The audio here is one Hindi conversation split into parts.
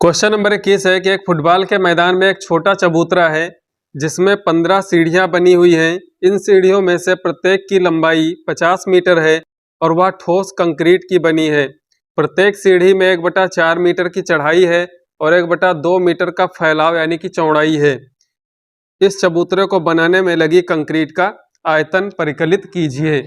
क्वेश्चन नंबर 21 है कि एक फुटबॉल के मैदान में एक छोटा चबूतरा है जिसमें 15 सीढ़ियां बनी हुई हैं। इन सीढ़ियों में से प्रत्येक की लंबाई 50 मीटर है और वह ठोस कंक्रीट की बनी है। प्रत्येक सीढ़ी में 1/4 मीटर की चढ़ाई है और 1/2 मीटर का फैलाव यानी कि चौड़ाई है। इस चबूतरे को बनाने में लगी कंक्रीट का आयतन परिकलित कीजिए।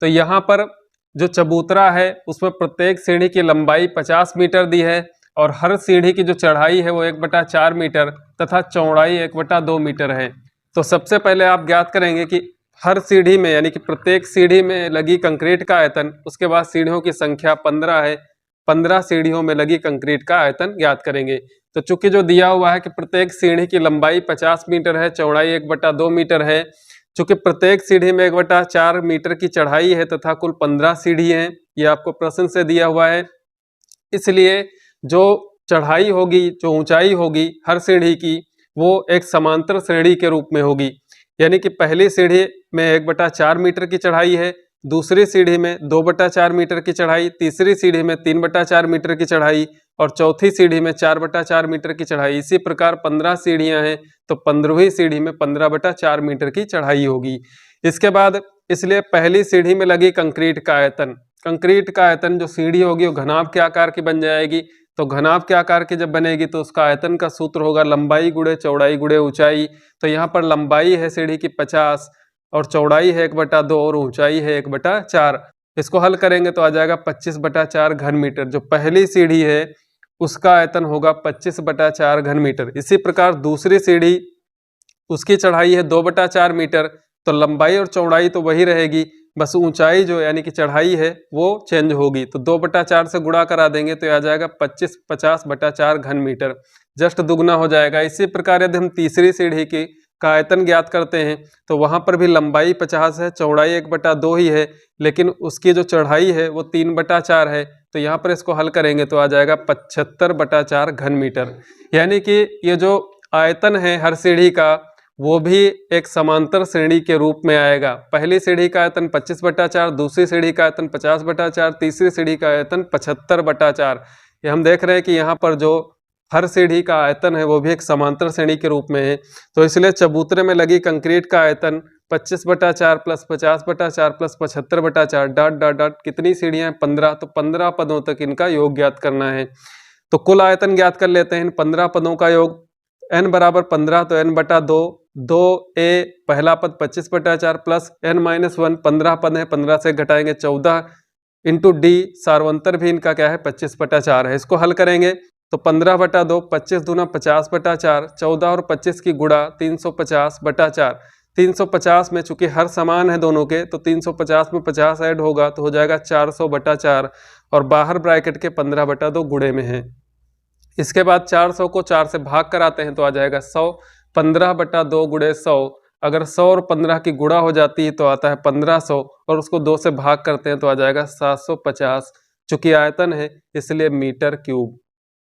तो यहाँ पर जो चबूतरा है उसमें प्रत्येक सीढ़ी की लंबाई 50 मीटर दी है और हर सीढ़ी की जो चढ़ाई है वो 1/4 मीटर तथा चौड़ाई 1/2 मीटर है। तो सबसे पहले आप ज्ञात करेंगे कि हर सीढ़ी में यानी कि प्रत्येक सीढ़ी में लगी कंक्रीट का आयतन, उसके बाद सीढ़ियों की संख्या 15 है, 15 सीढ़ियों में लगी कंक्रीट का आयतन ज्ञात करेंगे। तो चूंकि जो दिया हुआ है कि प्रत्येक सीढ़ी की लंबाई 50 मीटर है, चौड़ाई 1/2 मीटर है, चूंकि प्रत्येक सीढ़ी में 1/4 मीटर की चढ़ाई है तथा कुल 15 सीढ़ी हैं, ये आपको प्रश्न से दिया हुआ है। इसलिए जो चढ़ाई होगी, जो ऊंचाई होगी हर सीढ़ी की, वो एक समांतर श्रेणी के रूप में होगी। यानी कि पहली सीढ़ी में 1/4 मीटर की चढ़ाई है, दूसरी सीढ़ी में 2/4 मीटर की चढ़ाई, तीसरी सीढ़ी में 3/4 मीटर की चढ़ाई और चौथी सीढ़ी में 4/4 मीटर की चढ़ाई। इसी प्रकार 15 सीढ़ियां हैं तो 15वीं सीढ़ी में 15/4 मीटर की चढ़ाई होगी। इसके बाद इसलिए पहली सीढ़ी में लगी कंक्रीट का आयतन जो सीढ़ी होगी वो घनाभ के आकार की बन जाएगी। तो घनाभ के आकार की जब बनेगी तो उसका आयतन का सूत्र होगा लंबाई गुणे चौड़ाई गुणे ऊंचाई। तो यहाँ पर लंबाई है सीढ़ी की 50 और चौड़ाई है 1/2 और ऊंचाई है 1/4। इसको हल करेंगे तो आ जाएगा 25/4 घन मीटर। जो पहली सीढ़ी है उसका आयतन होगा 25/4 घन मीटर। इसी प्रकार दूसरी सीढ़ी, उसकी चढ़ाई है 2/4 मीटर, तो लंबाई और चौड़ाई तो वही रहेगी, बस ऊंचाई जो यानी कि चढ़ाई है वो चेंज होगी। तो 2/4 से गुणा करा देंगे तो आ जाएगा 50/4 घन मीटर, जस्ट दुगना हो जाएगा। इसी प्रकार यदि हम तीसरी सीढ़ी की का आयतन ज्ञात करते हैं तो वहां पर भी लंबाई 50 है, चौड़ाई 1/2 ही है, लेकिन उसकी जो चढ़ाई है वो 3/4 है। तो यहाँ पर इसको हल करेंगे तो आ जाएगा 75/4 घन मीटर। यानी कि ये जो आयतन है हर सीढ़ी का वो भी एक समांतर श्रेणी के रूप में आएगा। पहली सीढ़ी का आयतन 25/4, दूसरी सीढ़ी का आयतन 50/4, तीसरी सीढ़ी का आयतन 75/4। ये हम देख रहे हैं कि यहाँ पर जो हर सीढ़ी का आयतन है वो भी एक समांतर श्रेणी के रूप में है। तो इसलिए चबूतरे में लगी कंक्रीट का आयतन 25/4 plus 50/4 plus 75/4 dot dot dot कितनी सीढ़ियाँ हैं? 15। तो 15 पदों तक इनका योग ज्ञात करना है। तो कुल आयतन ज्ञात कर लेते हैं इन 15 पदों का योग। n बराबर 15 तो n/2, 2a पहला पद 25/4 प्लस n-1 15 पद है, 15 से घटाएंगे 14 इंटू d, सार्वंतर भी इनका क्या है 25/4 है। इसको हल करेंगे तो 15/2, 25 दूना 50/4, 14 और 25 की गुणा 350/4। 350 में चूंकि हर समान है दोनों के तो 350 में 50 ऐड होगा तो हो जाएगा 400/4 और बाहर ब्रैकेट के 15/2 गुणे में है। इसके बाद 400 को 4 से भाग कराते हैं तो आ जाएगा 100। 15/2 गुणे 100, अगर 100 और 15 की गुणा हो जाती है तो आता है 1500 और उसको 2 से भाग करते हैं तो आ जाएगा 750। चूंकि आयतन है इसलिए मीटर क्यूब।